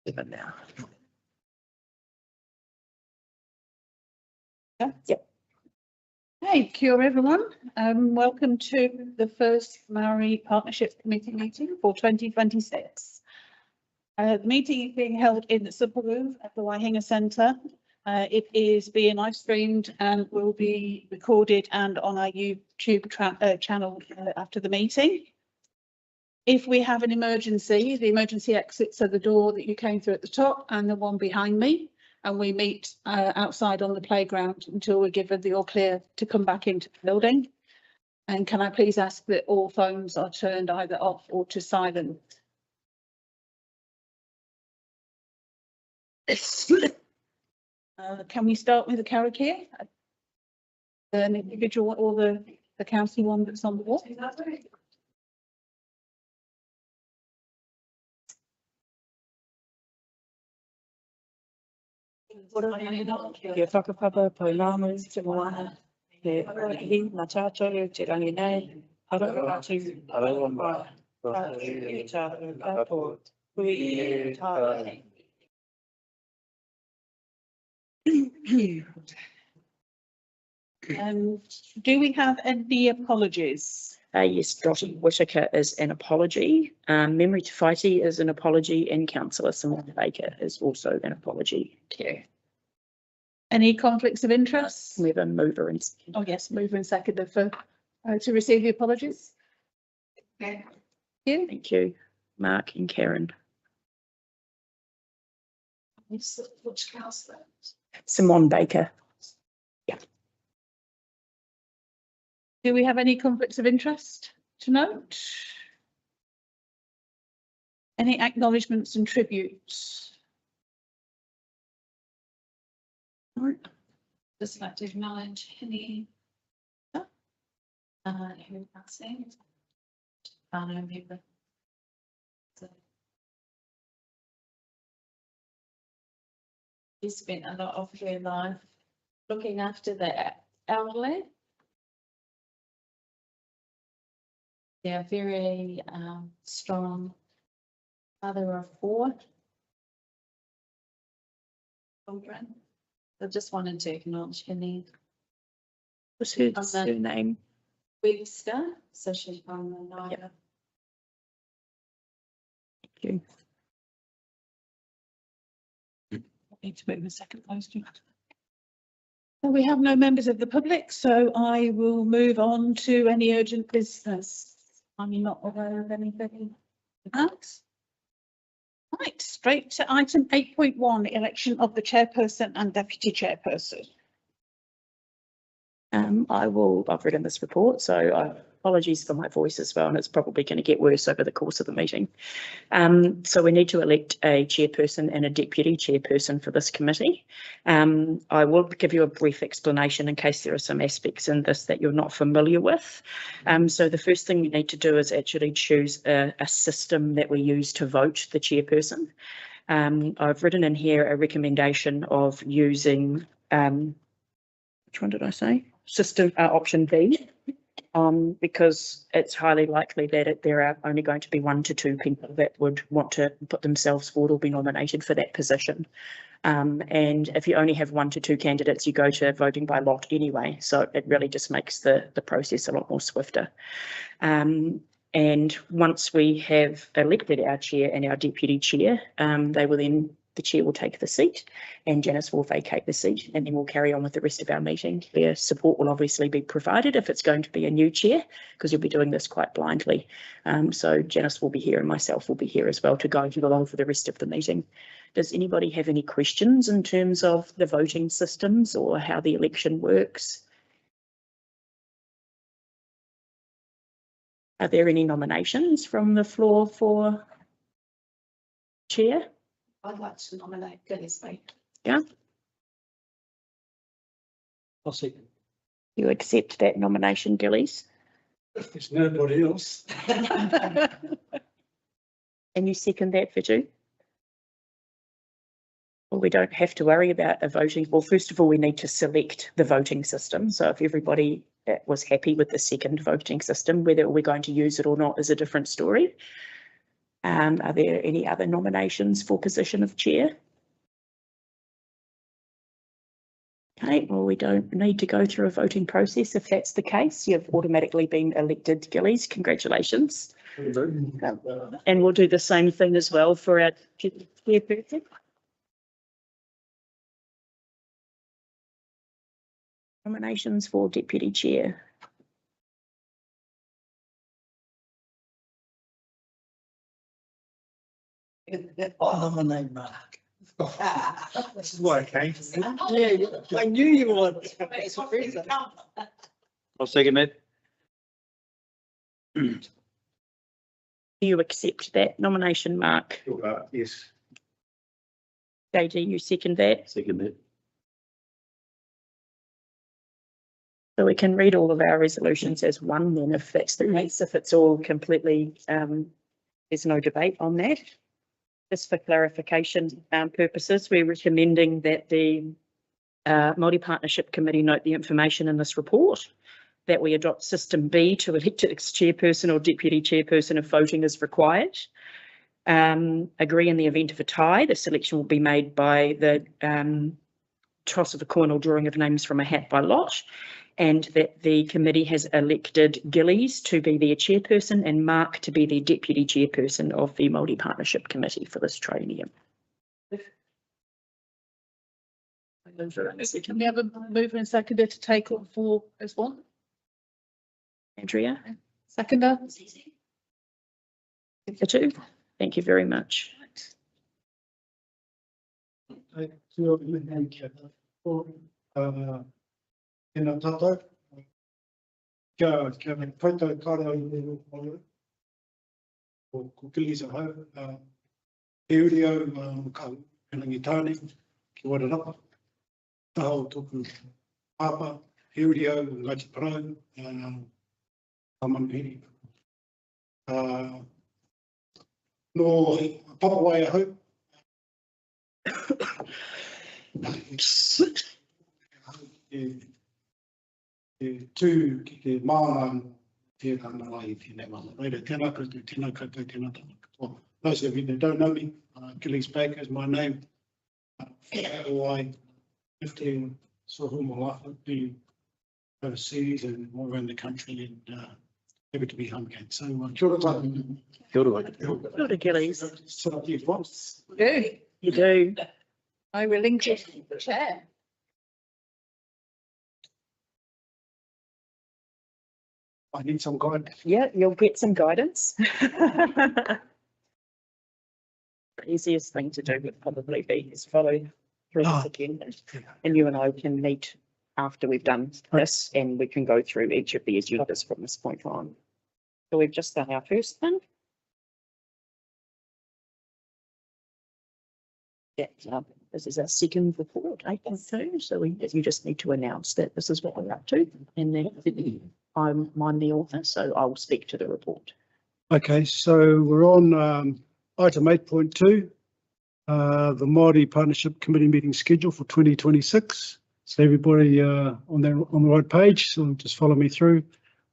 7 now. Yep. Hey, kia ora everyone. Welcome to the first Māori Partnership Committee meeting for 2026. The meeting is being held in the Super Room at the Waihinga Centre. It is being live streamed and will be recorded and on our YouTube channel after the meeting. If we have an emergency, the emergency exits are the door that you came through at the top and the one behind me. And we meet outside on the playground until we're given the all clear to come back into the building. And can I please ask that all phones are turned either off or to silent? Can we start with the karakia? An individual or the council one that's on the wall? Kia whakapapa po nāmu te moana, he arahi ngā tātou te rangi nei, hara atu, hara mai, e tātou kapo, hui e tātou. Do we have any apologies? Yes, Dottie Whitaker is an apology, Memory Te Whaiti is an apology, and Councillor Simone Baker is also an apology. Yeah. Any conflicts of interest? We have a mover and second. Oh yes, mover and seconder for to receive the apologies. Thank you. Thank you, Mark and Karen. Which councillor? Simone Baker. Do we have any conflicts of interest to note? Any acknowledgements and tributes? No. Just like to acknowledge any who passing. She spent a lot of her life looking after the elderly. They're very strong mother of 4 children. I just wanted to acknowledge Henny What's her surname? Webster, so she's on the night. Yep. Thank you. Need to move a second close. We have no members of the public, so I will move on to any urgent business. I'm not aware of anything else. Right, straight to item 8.1, election of the chairperson and deputy chairperson. I've written this report, so apologies for my voice as well, and it's probably going to get worse over the course of the meeting. So we need to elect a chairperson and a deputy chairperson for this committee. I will give you a brief explanation in case there are some aspects in this that you're not familiar with. So the first thing we need to do is actually choose a system that we use to vote the chairperson. I've written in here a recommendation of using, which one did I say? System option B. Because it's highly likely that there are only going to be 1 to 2 people that would want to put themselves forward or be nominated for that position. And if you only have 1 to 2 candidates, you go to voting by lot anyway. So it really just makes the process a lot more swifter. And once we have elected our chair and our deputy chair, the chair will take the seat and Janice will vacate the seat, and then we'll carry on with the rest of our meeting. Their support will obviously be provided if it's going to be a new chair, because you'll be doing this quite blindly. So Janice will be here and myself will be here as well to guide you along for the rest of the meeting. Does anybody have any questions in terms of the voting systems or how the election works? Are there any nominations from the floor for chair? I'd like to nominate Gillies. Yeah. I'll second. You accept that nomination, Gillies? If there's nobody else. And you second that, Viju? Well, we don't have to worry about a voting. Well, first of all, we need to select the voting system. So if everybody was happy with the second voting system, whether we're going to use it or not is a different story. Are there any other nominations for position of chair? Okay, well, we don't need to go through a voting process. If that's the case, you've automatically been elected, Gillies. Congratulations. And we'll do the same thing as well for our chairperson. Nominations for deputy chair. Oh, my name, Mark. This is why I came. Yeah, I knew you would. I'll second that. Do you accept that nomination, Mark? Yes. JD, you second that? Second that. So we can read all of our resolutions as one then, if that's the case, if it's all completely, there's no debate on that. Just for clarification purposes, we're recommending that the Māori Partnership Committee note the information in this report, that we adopt system B to elect its chairperson or deputy chairperson if voting is required. Agree in the event of a tie, the selection will be made by the toss of a coin or drawing of names from a hat by lot, and that the committee has elected Gillies to be their chairperson and Mark to be their deputy chairperson of the Māori Partnership Committee for this triennium. Can we have a mover and seconder to take on 4 as one? Andrea? Seconder? The 2. Thank you very much. Tēnā tātou. Kia me whaitau kāra i te mōre. Ko Gillies ahau. E uri au ka rangi tāne ki Wairarapa. Taha o tōku pāpa. E uri au Ngati Parau. Tamanhiri. No Papawai ahau. Tū ki te mānga tēnā ngai tēnā mana. Reira, tēnā koutou, tēnā koutou, tēnā tāna katoa. Those of you that don't know me, Gillies Baker is my name. I lived in Sohumalafa, been overseas and all around the country, and happy to be home again. So, kia ora tātou. Kia ora. Kia ora, Gillies. So, you boss. You do. I relinquish the chair. I need some guidance. Yeah, you'll get some guidance. The easiest thing to do would probably be is follow through this agenda, and you and I can meet after we've done this, and we can go through each of the agendas from this point on. So we've just done our first thing. This is our second report, 8.2. So you just need to announce that this is what we're up to, and then I'm the author, so I will speak to the report. Okay, so we're on item 8.2, the Māori Partnership Committee meeting schedule for 2026. So everybody on the right page, so just follow me through.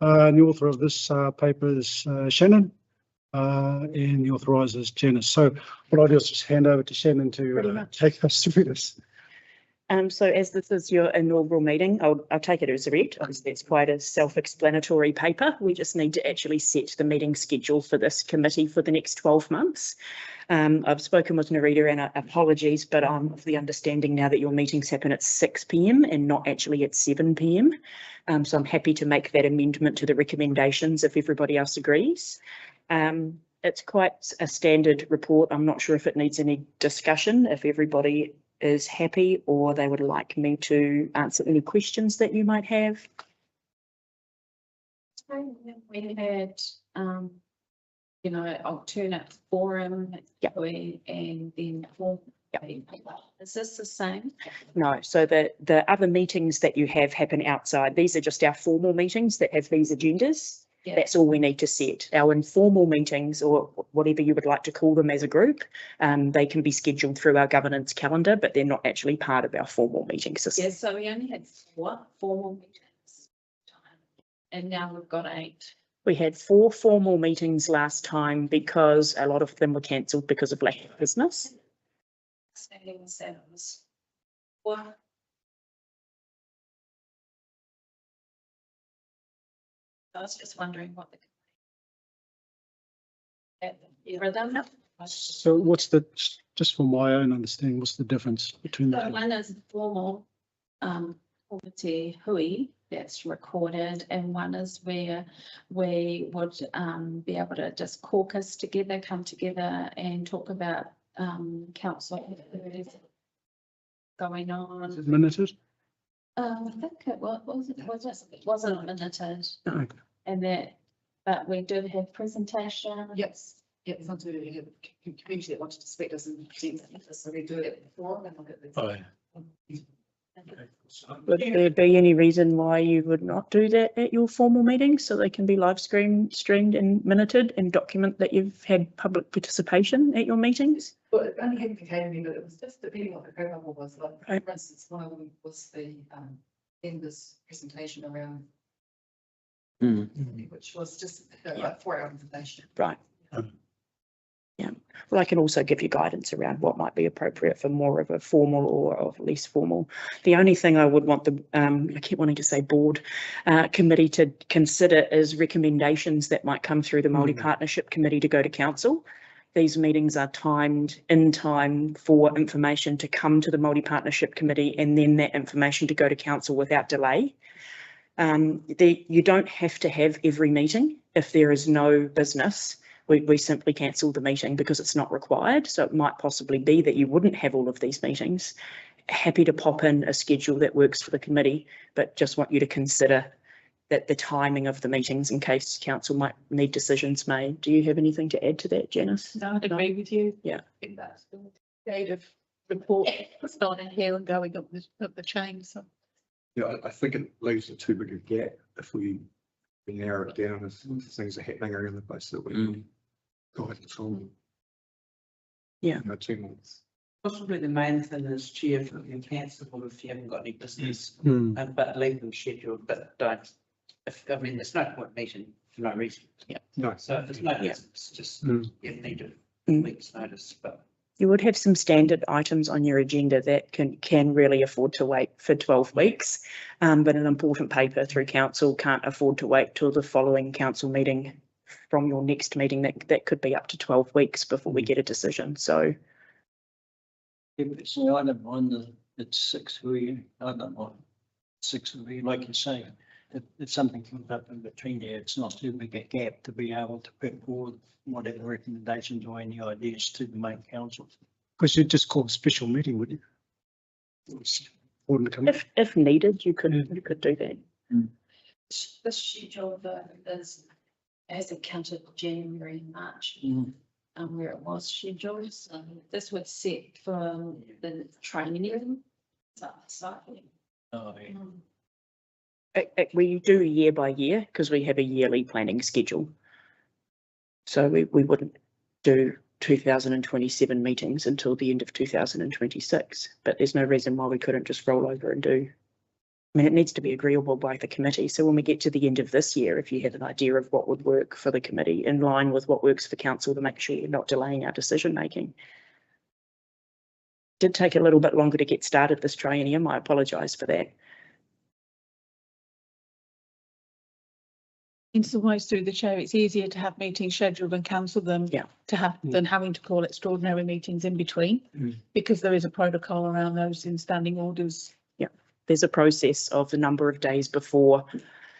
And the author of this paper is Shannon, and the authoriser is Janice. So what I'll do is just hand over to Shannon to take us through this. So as this is your inaugural meeting, I'll take it as read. Obviously, it's quite a self-explanatory paper. We just need to actually set the meeting schedule for this committee for the next 12 months. I've spoken with Nerita, and apologies, but I'm of the understanding now that your meetings happen at 6 p.m. and not actually at 7 p.m. So I'm happy to make that amendment to the recommendations if everybody else agrees. It's quite a standard report. I'm not sure if it needs any discussion, if everybody is happy or they would like me to answer any questions that you might have. We had, alternate forum, and then form. Is this the same? No, so the other meetings that you have happen outside. These are just our formal meetings that have these agendas. Yeah. That's all we need to set. Our informal meetings, or whatever you would like to call them as a group, they can be scheduled through our governance calendar, but they're not actually part of our formal meeting system. Yeah, so we only had 4 formal meetings, and now we've got 8. We had 4 formal meetings last time because a lot of them were cancelled because of lack of business. Standing sales. What? I was just wondering what the rhythm. So what's the, just for my own understanding, what's the difference between the So two? one is formal, committee hui that's recorded, and one is where we would, be able to just caucus together, come together and talk about, council activities going on. Is it minuted? I think it wasn't minuted, No. and that, but we do have presentation. Yes, yeah, sometimes we have a community that wanted to speak to us and present it, so we do it before and look at this. Oh, yeah. Would there be any reason why you would not do that at your formal meetings so they can be live streamed and minuted and document that you've had public participation at your meetings? Well, it only happened occasionally, but it was just depending on what the program was. Like, Right. for instance, one of them was the Enders presentation around, which was just like 4-hour presentation. Right. Um. Yeah, well, I can also give you guidance around what might be appropriate for more of a formal or of less formal. The only thing I would want the, I keep wanting to say board committee to consider is recommendations that might come through the Māori Partnership Committee to go to council. These meetings are timed in time for information to come to the Māori Partnership Committee and then that information to go to council without delay. You don't have to have every meeting if there is no business. We simply cancel the meeting because it's not required. So it might possibly be that you wouldn't have all of these meetings. Happy to pop in a schedule that works for the committee, but just want you to consider that the timing of the meetings in case council might need decisions made. Do you have anything to add to that, Janice? No, I'd agree with you. Yeah. I think that's the date of report starting here and going up the chain, so. Yeah, I think it leaves a too big a gap if we narrow it down if things are happening around the place that we guidance on. Yeah. 2 months. Possibly the main thing is chair for the cancelable if you haven't got any business, Mm. but leave them scheduled, but don't. I mean, there's no point meeting for no reason. Yeah. No. So if there's no Yeah. business, just Mm. you need to Mm. week's notice, but. You would have some standard items on your agenda that can really afford to wait for 12 weeks, but an important paper through council can't afford to wait till the following council meeting from your next meeting. That could be up to 12 weeks before we get a decision. So If it's an item on it's 6 hui, I don't know, 6 hui, like you say, if something comes up in between there, it's not too big a gap to be able to put forward whatever recommendations or any ideas to the main council. Because you'd just call a special meeting, would you? Wouldn't come. if needed, you could do that. The schedule hasn't counted January and March, where it was scheduled, so this would set for the training. Slightly. Oh, yeah. We do year by year because we have a yearly planning schedule. So we wouldn't do 2027 meetings until the end of 2026, but there's no reason why we couldn't just roll over and do. I mean, it needs to be agreeable by the committee. So when we get to the end of this year, if you have an idea of what would work for the committee in line with what works for council to make sure you're not delaying our decision making. Did take a little bit longer to get started this triennium. I apologise for that. In some ways through the chair, it's easier to have meetings scheduled and cancel them than having to call extraordinary meetings in between, because there is a protocol around those in standing orders. Yeah, there's a process of the number of days before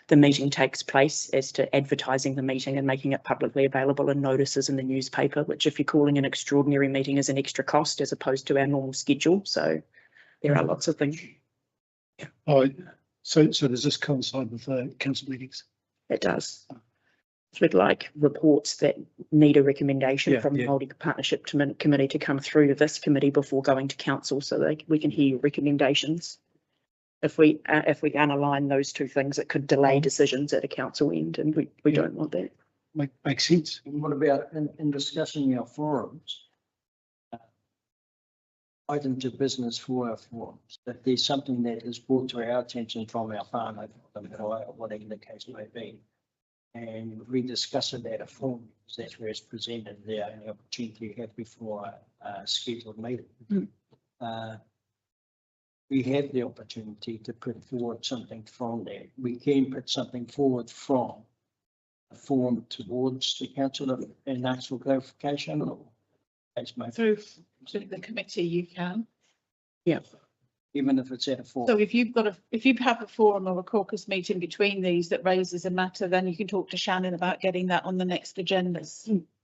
the meeting takes place as to advertising the meeting and making it publicly available in notices in the newspaper, which if you're calling an extraordinary meeting is an extra cost as opposed to our normal schedule. So there are lots of things. Yeah. Oh, so does this coincide with council meetings? It does. So we'd like reports that need a recommendation from the yeah. Māori Partnership Committee to come through to this committee before going to council, so we can hear your recommendations. If we unalign those two things, it could delay decisions at a council end, and we don't want that. Makes sense. And what about in discussing our forums? Items of business for our forums, if there's something that is brought to our attention from our farmer, or whatever the case may be, and we discuss it at a forum. That's where it's presented, the only opportunity you have before a scheduled meeting. We have the opportunity to put forward something from there. We can put something forward from a forum towards the council and ask for clarification, or that's my, Through the committee, you can. Yeah. even if it's at a forum. So if you have a forum or a caucus meeting between these that raises a matter, then you can talk to Shannon about getting that on the next agenda.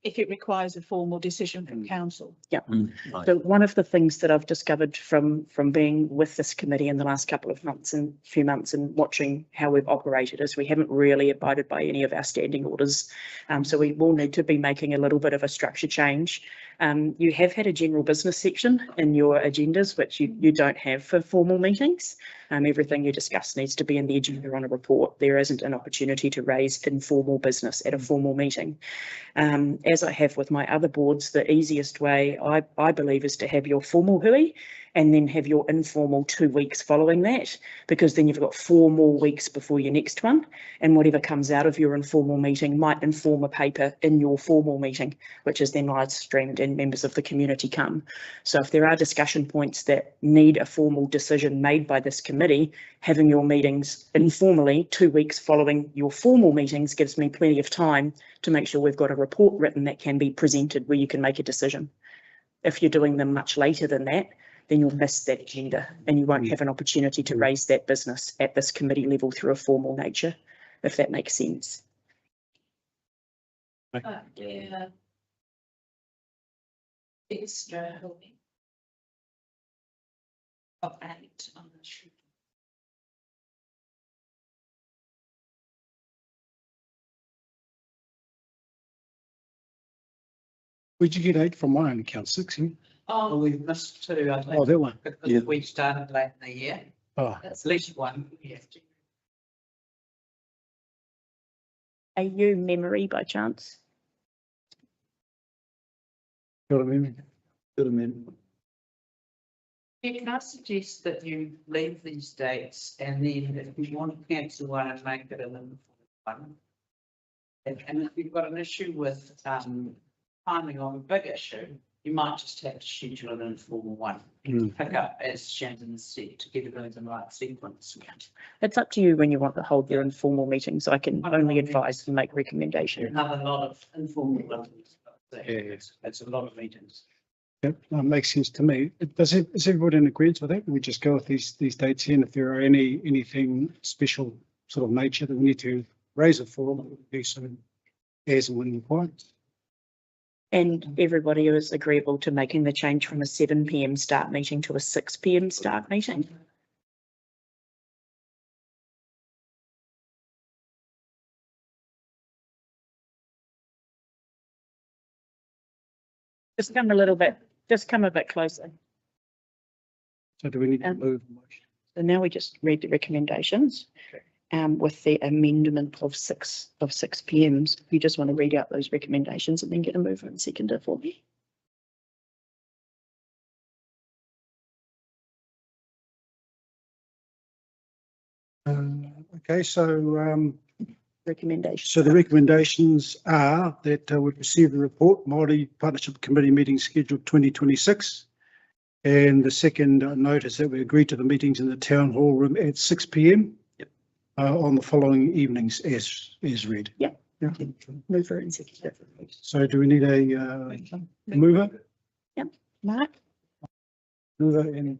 If it requires a formal decision from council. So one of the things that I've discovered from being with this committee in the last couple of months and few months and watching how we've operated is we haven't really abided by any of our standing orders. So we will need to be making a little bit of a structure change. You have had a general business section in your agendas, which you don't have for formal meetings. Everything you discuss needs to be in the agenda on a report. There isn't an opportunity to raise informal business at a formal meeting. As I have with my other boards, the easiest way I believe is to have your formal hui and then have your informal 2 weeks following that, because then you've got 4 more weeks before your next one, and whatever comes out of your informal meeting might inform a paper in your formal meeting, which is then live streamed and members of the community come. So if there are discussion points that need a formal decision made by this committee, having your meetings informally 2 weeks following your formal meetings gives me plenty of time to make sure we've got a report written that can be presented where you can make a decision. If you're doing them much later than that, then you'll miss that agenda and you won't have an opportunity to raise that business at this committee level through a formal nature, if that makes sense. Yeah. Extra hui of 8 on the sheet. Where'd you get 8 from? My own account, 6. Oh, we've missed 2, I think. Oh, that one. Because we started late in the year. Oh, At least 1. We have to. Are you memory by chance? got a memory. Got a memory. Yeah, can I suggest that you leave these dates and then if you want to cancel one and make it an informal one. And if you've got an issue with timing on a big issue, you might just have to schedule an informal one. Pick up, as Shannon said, to get it in the right sequence. It's up to you when you want to hold your informal meetings. I can only advise and make recommendations. Another lot of informal ones. It's a lot of meetings. Yep, that makes sense to me. Is everybody in agreement with that? We just go with these dates in. If there are anything special sort of nature that we need to raise it for, we'll do so as and when required. And everybody is agreeable to making the change from a 7 PM start meeting to a 6 PM start meeting. Just come a bit closer. So do we need to move the motion? So now we just read the recommendations with the amendment of 6 PMs. You just want to read out those recommendations and then get a mover and seconder for me. Okay, so Recommendations. so the recommendations are that we receive the report, Māori Partnership Committee meeting scheduled 2026. And the second note is that we agree to the meetings in the town hall room at 6 PM on the following evenings as read. Yeah. Mover and seconder. So do we need a mover? Mark, Mover and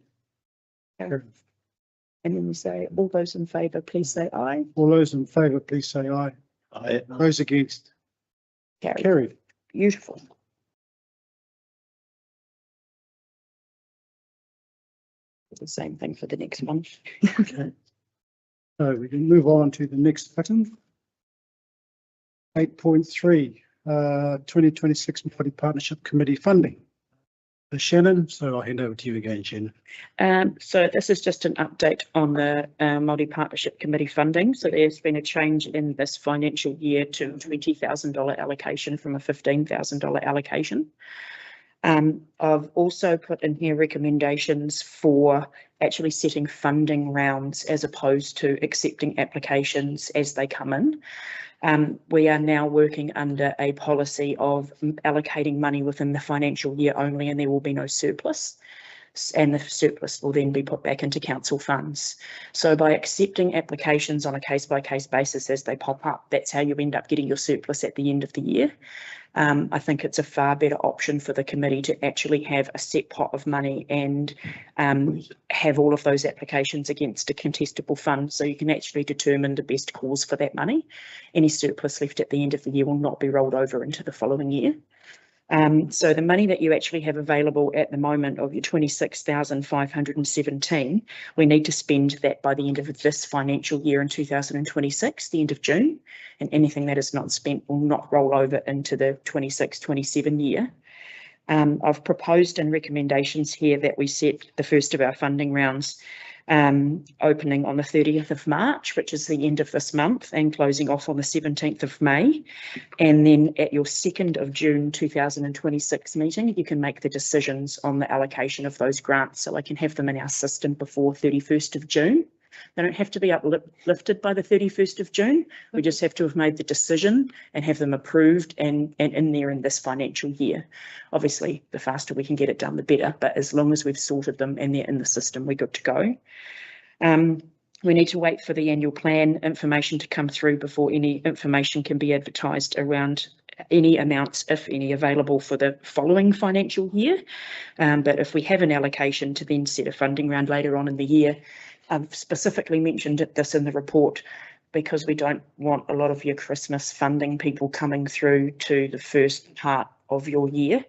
and then we say all those in favour, please say aye. all those in favour, please say aye. Aye. Those against? Carried. Beautiful. The same thing for the next one. Okay. So we can move on to the next button. 8.3, 2026 Māori Partnership Committee funding. Shannon, so I'll hand over to you again, Shannon. So this is just an update on the Māori Partnership Committee funding. So there's been a change in this financial year to $20,000 allocation from a $15,000 allocation. I've also put in here recommendations for actually setting funding rounds as opposed to accepting applications as they come in. We are now working under a policy of allocating money within the financial year only, and there will be no surplus. And the surplus will then be put back into council funds. So by accepting applications on a case-by-case basis as they pop up, that's how you end up getting your surplus at the end of the year. I think it's a far better option for the committee to actually have a set pot of money and have all of those applications against a contestable fund, so you can actually determine the best cause for that money. Any surplus left at the end of the year will not be rolled over into the following year. So the money that you actually have available at the moment of your 26,517, we need to spend that by the end of this financial year in 2026, the end of June, and anything that is not spent will not roll over into the 26-27 year. I've proposed in recommendations here that we set the first of our funding rounds opening on the 30th of March, which is the end of this month, and closing off on the 17th of May. And then at your 2nd of June 2026 meeting, you can make the decisions on the allocation of those grants, so I can have them in our system before 31st of June. They don't have to be uplifted by the 31st of June. We just have to have made the decision and have them approved and in there in this financial year. Obviously, the faster we can get it done, the better, but as long as we've sorted them and they're in the system, we're good to go. We need to wait for the annual plan information to come through before any information can be advertised around any amounts, if any, available for the following financial year. But if we have an allocation to then set a funding round later on in the year, I've specifically mentioned this in the report because we don't want a lot of your Christmas funding people coming through to the first part of your year,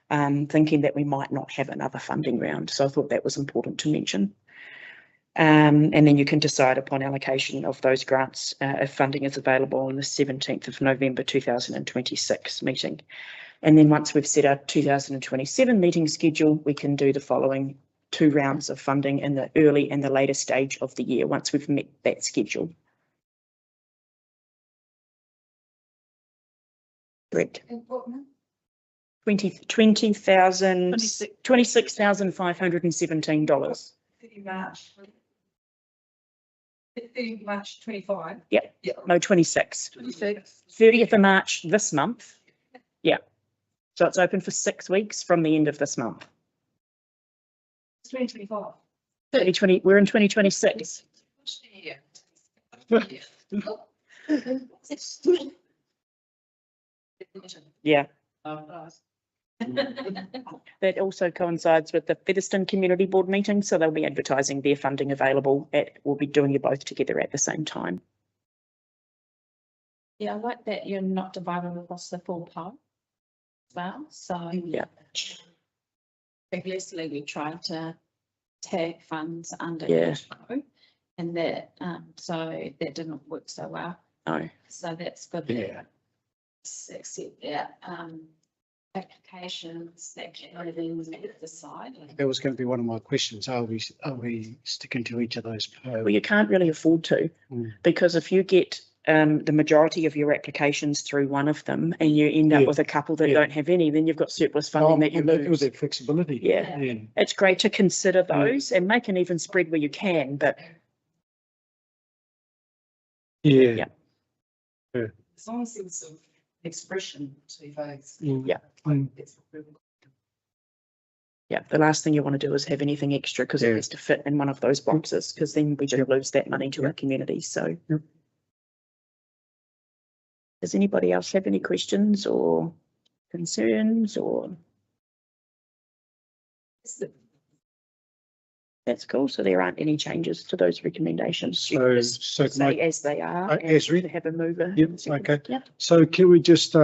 thinking that we might not have another funding round. So I thought that was important to mention. And then you can decide upon allocation of those grants if funding is available on the 17th of November 2026 meeting. And then once we've set our 2027 meeting schedule, we can do the following 2 rounds of funding in the early and the later stage of the year once we've met that schedule. Correct. $26,517. 30 March 25. Yep. Yeah. No, 26. 26. 30th of March this month. Yeah. So it's open for 6 weeks from the end of this month. 2025. 2020, we're in 2026. Yeah. Yeah. That also coincides with the Featherston Community Board meeting, so they'll be advertising their funding available. We'll be doing you both together at the same time. Yeah, I like that you're not divided across the full pot as well. So Yeah. previously we tried to tag funds under Yeah. each row, and that so that didn't work so well. No. So that's good. Yeah. Accept that applications that can then decide. That was going to be one of my questions. Are we sticking to each of those? Well, you can't really afford to, because if you get the majority of your applications through one of them and you end up with a couple that don't have any, then you've got surplus funding that you It was lose. that flexibility. Yeah. Yeah. It's great to consider those and make an even spread where you can, but Yeah. As long as there's some expression to votes. Yeah. It's yeah, the last thing you want to do is have anything extra because it has to fit in one of those boxes, because then we just lose that money to our community. So does anybody else have any questions or concerns or? That's cool. So there aren't any changes to those recommendations. You can just So can say I, as they are. as and read? have a mover. Yep, okay. Yep. So can we just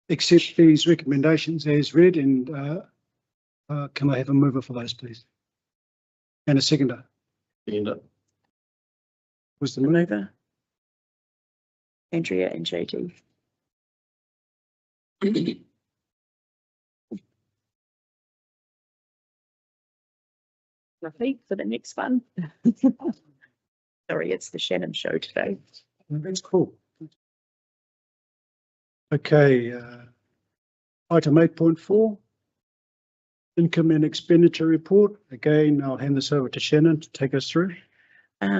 accept these recommendations as read, and can I have a mover for those, please? And a seconder. Was the mover? Mover. Andrea and JT. Rafi for the next one. Sorry, it's the Shannon show today. That's cool. Okay, item 8.4. income and expenditure report. Again, I'll hand this over to Shannon to take us through.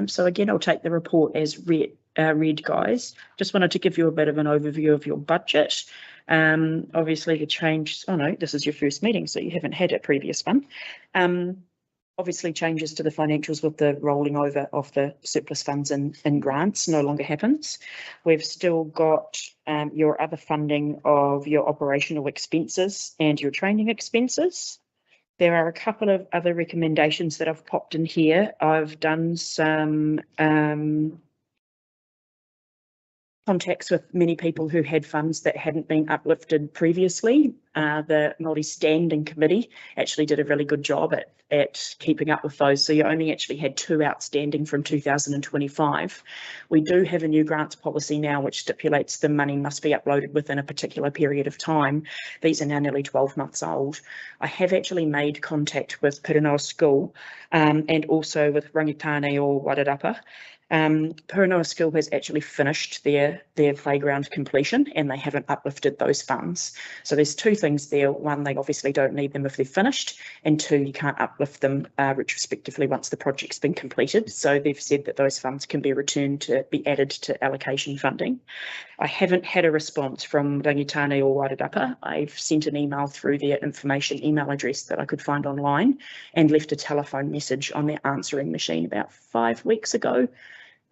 So again, I'll take the report as read, guys. Just wanted to give you a bit of an overview of your budget. Obviously the change, oh no, this is your first meeting, so you haven't had a previous one. Obviously changes to the financials with the rolling over of the surplus funds and grants no longer happens. We've still got your other funding of your operational expenses and your training expenses. There are a couple of other recommendations that I've popped in here. I've done some contacts with many people who had funds that hadn't been uplifted previously. The Māori Standing Committee actually did a really good job at keeping up with those. So you only actually had 2 outstanding from 2025. We do have a new grants policy now, which stipulates the money must be uploaded within a particular period of time. These are now nearly 12 months old. I have actually made contact with Pirinoa School and also with Rangitane or Wairarapa. Pirinoa School has actually finished their playground completion and they haven't uplifted those funds. So there's 2 things there. 1, they obviously don't need them if they're finished, and 2, you can't uplift them retrospectively once the project's been completed. So they've said that those funds can be returned to be added to allocation funding. I haven't had a response from Rangitane or Wairarapa. I've sent an email through their information email address that I could find online and left a telephone message on their answering machine about 5 weeks ago.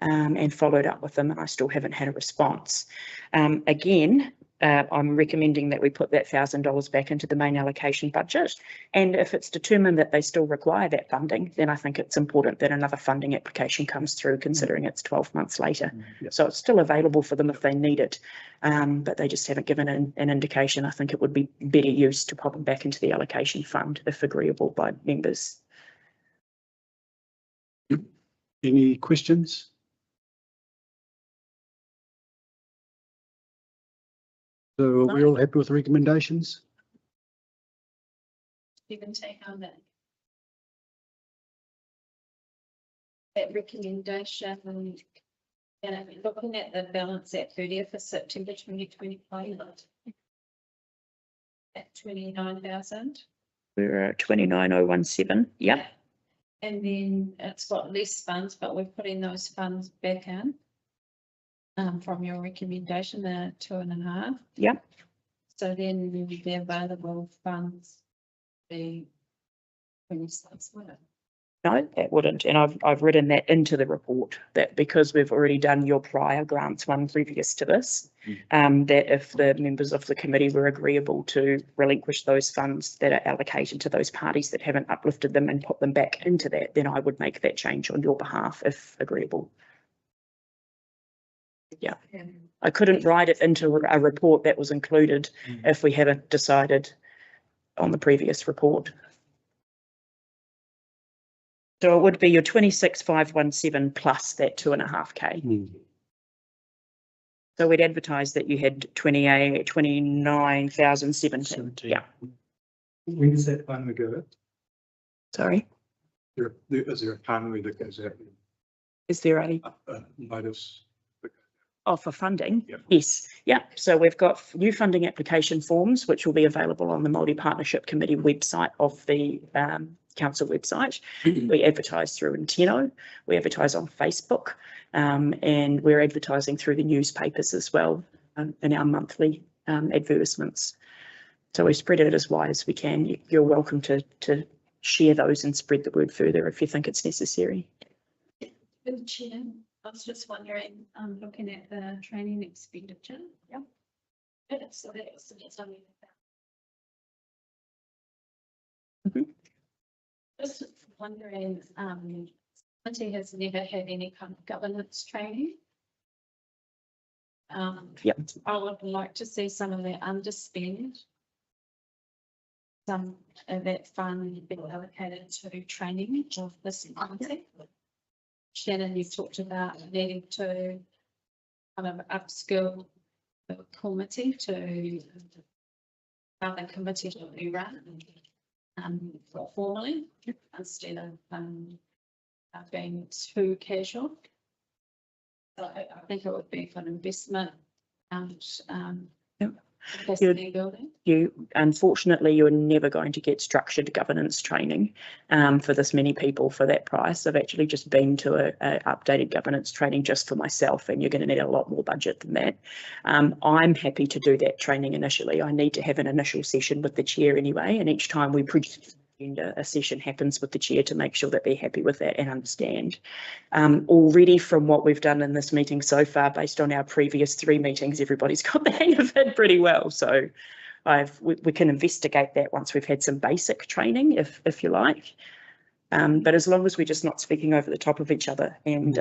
And followed up with them, and I still haven't had a response. Again, I'm recommending that we put that $1,000 back into the main allocation budget. And if it's determined that they still require that funding, then I think it's important that another funding application comes through, considering it's 12 months later. Yep. So it's still available for them if they need it, but they just haven't given an indication. I think it would be better use to pop them back into the allocation fund if agreeable by members. Any questions? So are we all happy with the recommendations? Give and take on that. That recommendation and looking at the balance at 30th of September 2025 at 29,000. We're at 29,017. Yep. And then it's got less funds, but we're putting those funds back in. From your recommendation, the 2.5. Yep. So then the available funds be 26. No, that wouldn't. And I've written that into the report that because we've already done your prior grants one previous to this, that if the members of the committee were agreeable to relinquish those funds that are allocated to those parties that haven't uplifted them and put them back into that, then I would make that change on your behalf if agreeable. Yeah, I couldn't write it into a report that was included if we haven't decided on the previous report. So it would be your 26,517 plus that 2.5K. So we'd advertise that you had 29,017. Yeah. When does that finally go? Sorry, Is there a timeline that goes out? is there a? Notice. Oh, for funding? Yep. Yes. Yeah. So we've got new funding application forms, which will be available on the Māori Partnership Committee website of the council website. We advertise through Intino. We advertise on Facebook, and we're advertising through the newspapers as well in our monthly advertisements. So we spread it as wide as we can. You're welcome to share those and spread the word further if you think it's necessary. Chair, I was just wondering, looking at the training expenditure. Yeah. So that's only just wondering, committee has never had any kind of governance training. Yep. I would like to see some of that underspend. Some of that fund being allocated to training of this committee. Shannon, you talked about needing to kind of upskill the committee to how the committee will be run formally instead of being too casual. So I think it would be for an investment and Capacity building. Unfortunately, you're never going to get structured governance training for this many people for that price. I've actually just been to a updated governance training just for myself, and you're going to need a lot more budget than that. I'm happy to do that training initially. I need to have an initial session with the chair anyway, and each time we produce a session happens with the chair to make sure that they're happy with that and understand. Already from what we've done in this meeting so far, based on our previous 3 meetings, everybody's got the hang of it pretty well. So we can investigate that once we've had some basic training, if you like. But as long as we're just not speaking over the top of each other and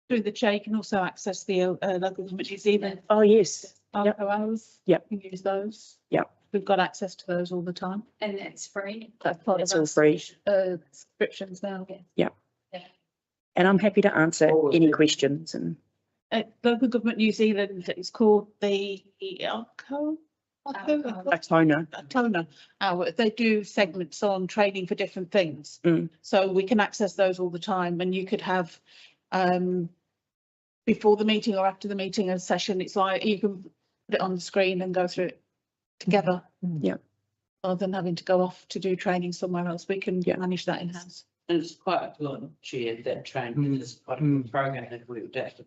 Through the chair, you can also access the local government New Zealand oh yes, yep. hours. Yep. You can use those. Yep. We've got access to those all the time. And that's free. That's part It's of all free. our subscriptions now. And I'm happy to answer any questions. And Local government New Zealand is called the Atona. They do segments on training for different things. So we can access those all the time, and you could have before the meeting or after the meeting a session. It's like you can put it on the screen and go through it together. Yeah. Rather than having to go off to do training somewhere else, we can manage that in-house. And it's quite a good chair, that training is quite a good program that we adapted,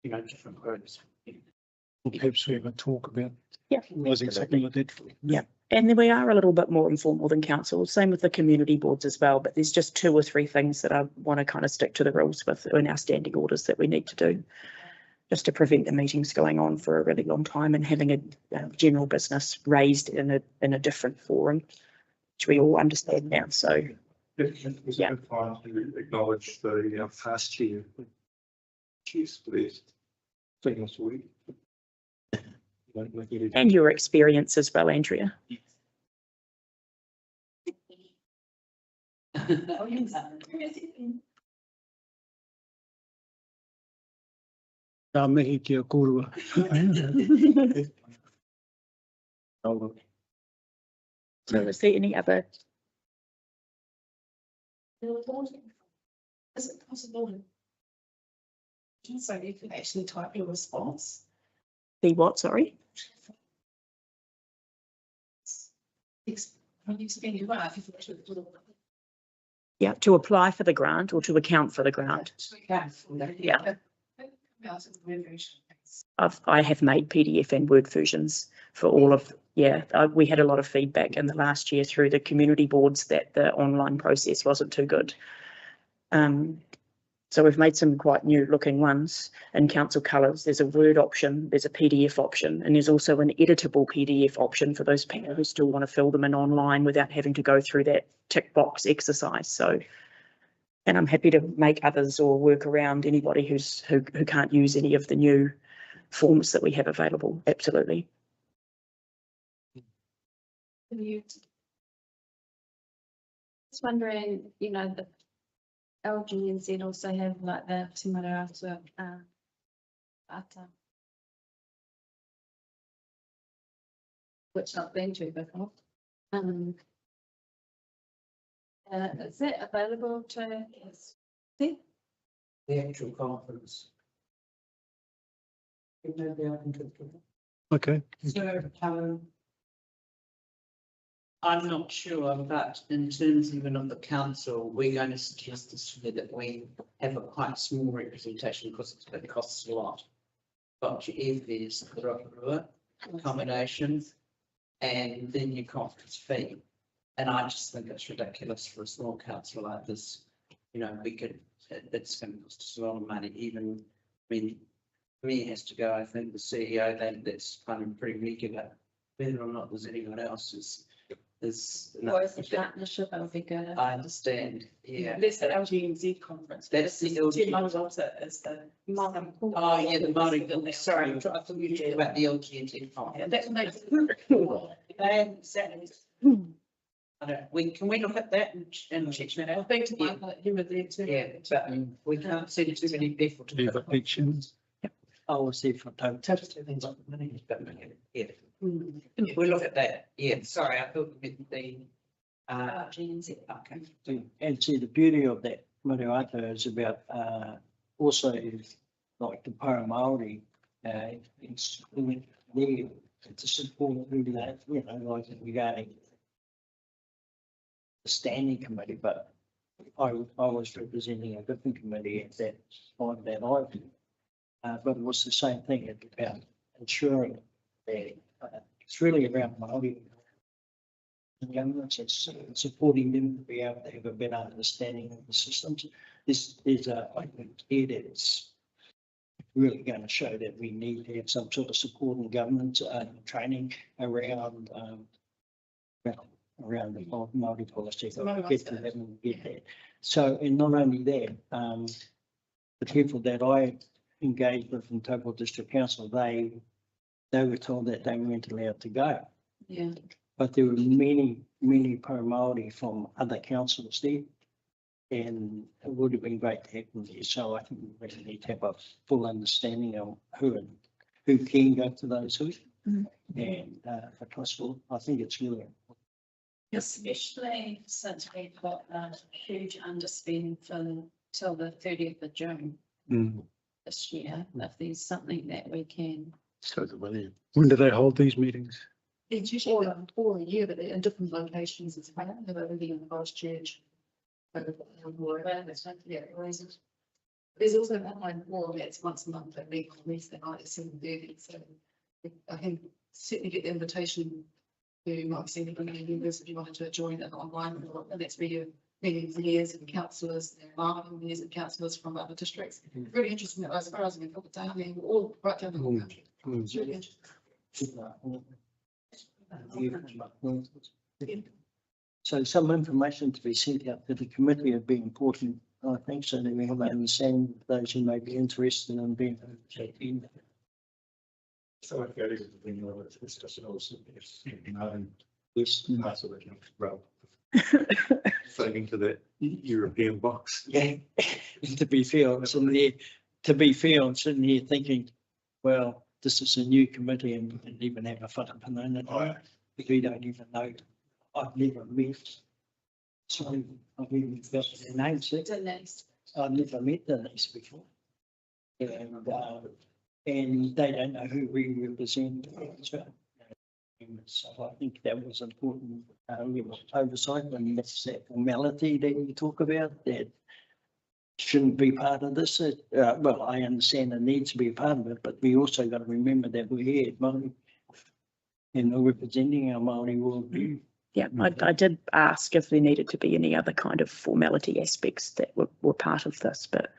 different groups. Perhaps we have a talk about. Yeah. Realising something like that. Yeah. And then we are a little bit more informal than council, same with the community boards as well, but there's just 2 or 3 things that I want to kind of stick to the rules with in our standing orders that we need to do, just to prevent the meetings going on for a really long time and having a general business raised in a different forum, which we all understand now. So It's a good time to acknowledge the past chair. Cheers for this. Thing this week. and your experience as well, Andrea. Mihi kia korua. So is there any other? Is it possible? So you can actually type your response. The what, sorry? Yeah, to apply for the grant or to account for the grant. Yeah. I have made PDF and Word versions for all of, we had a lot of feedback in the last year through the community boards that the online process wasn't too good. So we've made some quite new looking ones in council colours. There's a Word option, there's a PDF option, and there's also an editable PDF option for those people who still want to fill them in online without having to go through that tick box exercise. So, and I'm happy to make others or work around anybody who can't use any of the new forms that we have available. Absolutely. Just wondering, the LGNZ also have like the Te Maratua ata, which I've been to before. Is it available to see? The actual conference. Okay. So, I'm not sure, but in terms even of the council, we're going to suggest this year that we have a quite small representation because it costs a lot. Got your airfares, the Rotorua, accommodations, and then your conference fee. And I just think it's ridiculous for a small council like this. It's going to cost us a lot of money. Even, me has to go, I think the CEO, that's kind of pretty regular. Whether or not there's anyone else is. Or is the partnership, that would be good. I understand, yeah. That's the LGNZ conference. That's the Te Maratua is the. Oh, yeah, the Māori, sorry, I thought you were talking about the LGNZ conference. Can we look at that and check that out? I think you were there too. Yeah, but we can't send too many people to Leave a picture. I will see for time. Yeah. We'll look at that. Yeah, sorry, I thought you meant the LGNZ. okay. And see, the beauty of that Mariata is about also like the Para Māori, it's their to support, really, you know, like regarding the standing committee, but I was representing a different committee at that time that I did. But it was the same thing about ensuring that it's really around Māori governments, it's supporting them to be able to have a better understanding of the systems. There's I think here that it's really going to show that we need to have some sort of support and governance training around around the Māori policy. Get to that and get that. So, and not only that, the people that I engaged with in Taupo District Council, they were told that they weren't allowed to go. Yeah. But there were many pro-Māori from other councils there. And it would have been great to have them there. So I think we really need to have a full understanding of who can go to those hui. And if possible, I think it's really important. Especially since we've got a huge underspend till the 30th of June this year, if there's something that we can. So the million. When do they hold these meetings? It's usually all a year, but they're in different locations as well. They're living in the Christchurch. Yeah, there's also an online forum that's once a month that meet on Wednesday night at 7:30. So I can certainly get the invitation to might see the members if you wanted to join an online forum, and that's where you're meeting mayors and councillors and marketing mayors and councillors from other districts. Really interesting that as far as we've got down there, all right down the whole country. It's really interesting. So some information to be sent out to the committee would be important, I think, so that we have an understanding of those who may be interested in being in. So if that is the thing, it's just also, Yes. that's what they can fitting into that European box. Yeah, to be fair, I'm sitting here thinking, well, this is a new committee and we didn't even have a whakapana in it. We don't even know. I've never met. So I've even got their names. Denise. I've never met Denise before. And they don't know who we represent. So I think that was important oversight, and that's that formality that you talk about that shouldn't be part of this. Well, I understand it needs to be a part of it, but we also got to remember that we're here at Māori and we're representing our Māori worldview. Yeah, I did ask if there needed to be any other kind of formality aspects that were part of this, but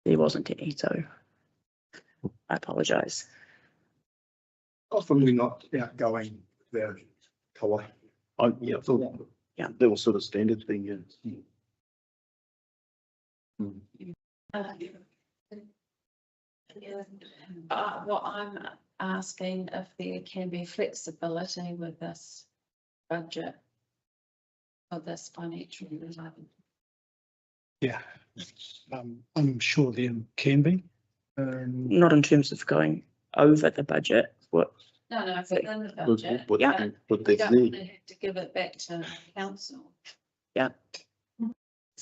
there wasn't any, so I apologise. Often we're not outgoing their kawa. I thought that was sort of standard thing, yeah. What I'm asking if there can be flexibility with this budget for this financial year. Yeah, I'm sure there can be. Not in terms of going over the budget. What? No, within the budget. Yeah. What We they don't need. have to give it back to council.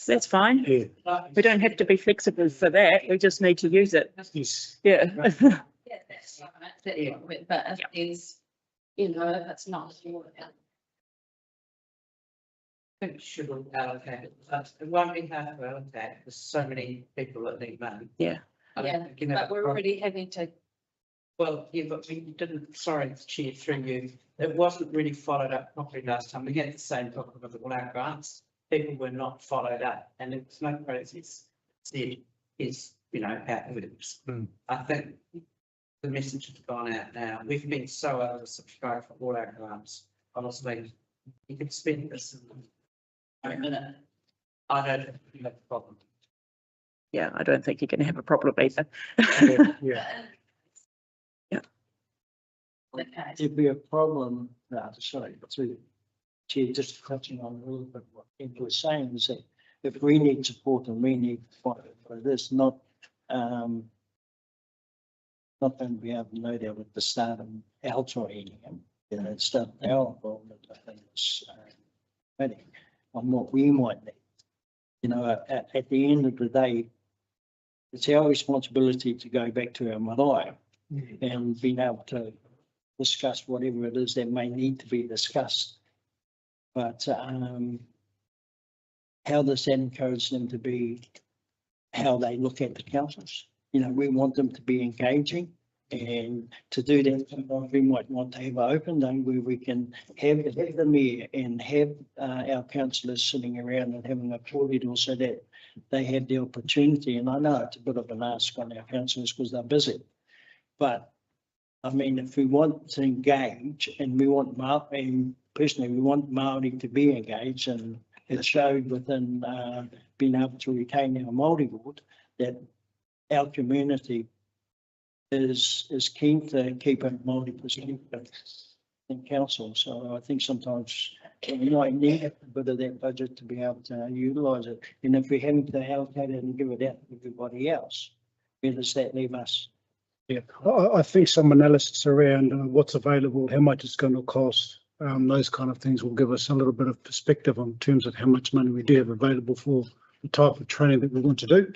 That's fine. Yeah. We don't have to be flexible for that. We just need to use it. Yes. Yeah. Yeah, that's right. But if there's, if it's not. I think should allocate it, but it won't be hard to allocate. There's so many people that need money. Yeah. I don't Yeah, think you can have but a we're problem. already having to. Well, yeah, but we didn't, sorry, Chair, through you, it wasn't really followed up properly last time. We had the same problem with all our grants. People were not followed up and it's no process. Said is, our evidence. I think the message has gone out now. We've been so oversubscribed for all our grants. Honestly, you could spend this in a minute. I don't think you have a problem. Yeah, I don't think you're going to have a problem either. Yeah. Okay. There'd be a problem, sorry, Chair, just touching on a little bit what Andrew was saying is that if we need support and we need for this, not going to be able to know that with the start of our training and start our involvement, I think it's on what we might need. At the end of the day, it's our responsibility to go back to our marae and being able to discuss whatever it is that may need to be discussed. But how does that encourage them to be, how they look at the councils? You know, we want them to be engaging, and to do that, sometimes we might want to have an open day where we can have the mayor and have our councillors sitting around and having a corridor so that they have the opportunity. And I know it's a bit of an ask on our councillors because they're busy. But I mean, if we want to engage and we want and personally, we want Māori to be engaged, and it showed within being able to retain our Māori board that our community is keen to keep a Māori perspective in council. So I think sometimes we might need a bit of that budget to be able to utilise it. And if we're having to allocate it and give it out to everybody else, where does that leave us? Yeah, I think some analysis around what's available, how much it's going to cost, those kind of things will give us a little bit of perspective on terms of how much money we do have available for the type of training that we want to do,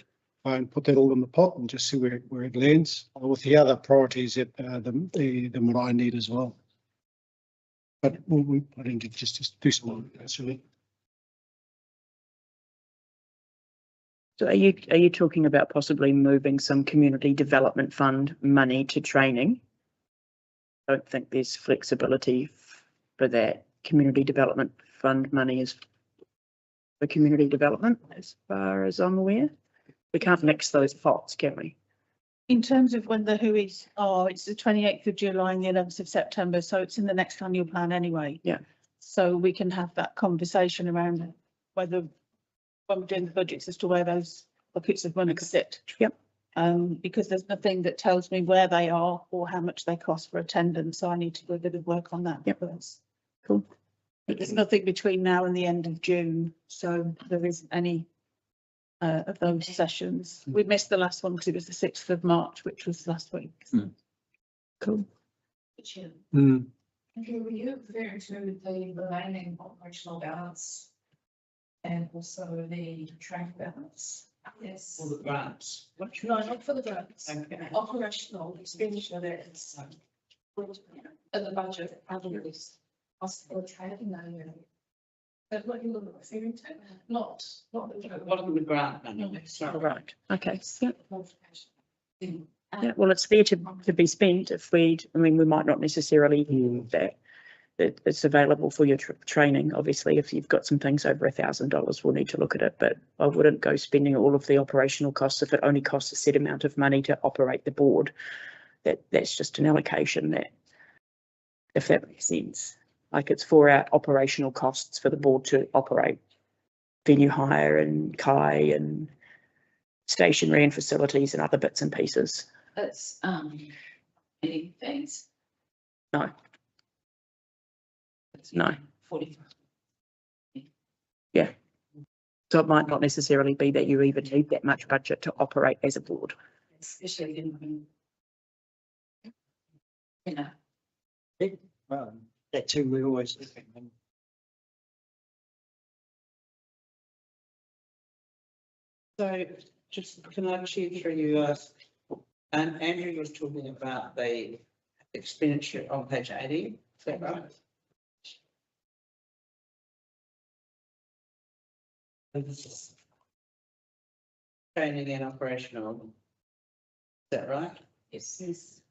and put that all in the pot and just see where it lands with the other priorities that the Marae need as well. But I think just do some. So are you talking about possibly moving some community development fund money to training? I don't think there's flexibility for that. Community development fund money is for community development, as far as I'm aware. We can't mix those pots, can we? In terms of when the Hui's are, it's the 28th of July and the 11th of September, so it's in the next annual plan anyway. Yeah. So we can have that conversation around whether, when we're doing the budgets, as to where those buckets of money sit. Yep. Because there's nothing that tells me where they are or how much they cost for attendance, so I need to do a bit of work on that. Yep. First. Cool. But there's nothing between now and the end of June, so there isn't any of those sessions. We missed the last one because it was the 6th of March, which was last week. Cool. Mm. Okay, were you referring to the remaining operational balance and also the track balance? Yes. For the grants. No, not for the grants. Okay. Operational expenditure that is in the budget, others, possible trading area. That's what you were referring to, not the. What are the grant money? All right. Okay. Yeah. Yeah. Yeah. Well, it's there to be spent if we might not necessarily that it's available for your training. Obviously, if you've got some things over $1,000, we'll need to look at it. But I wouldn't go spending all of the operational costs if it only costs a set amount of money to operate the board. That's just an allocation that, if that makes sense. Like it's for our operational costs for the board to operate, venue hire and Kai and stationery and facilities and other bits and pieces. It's, many things. No. No. 45. Yeah. So it might not necessarily be that you even need that much budget to operate as a board. Especially in. You know, That's who we always look at. So just can I check through you, and Andrew was talking about the expenditure on page 80, is that right? Training and operational, is that right? yes.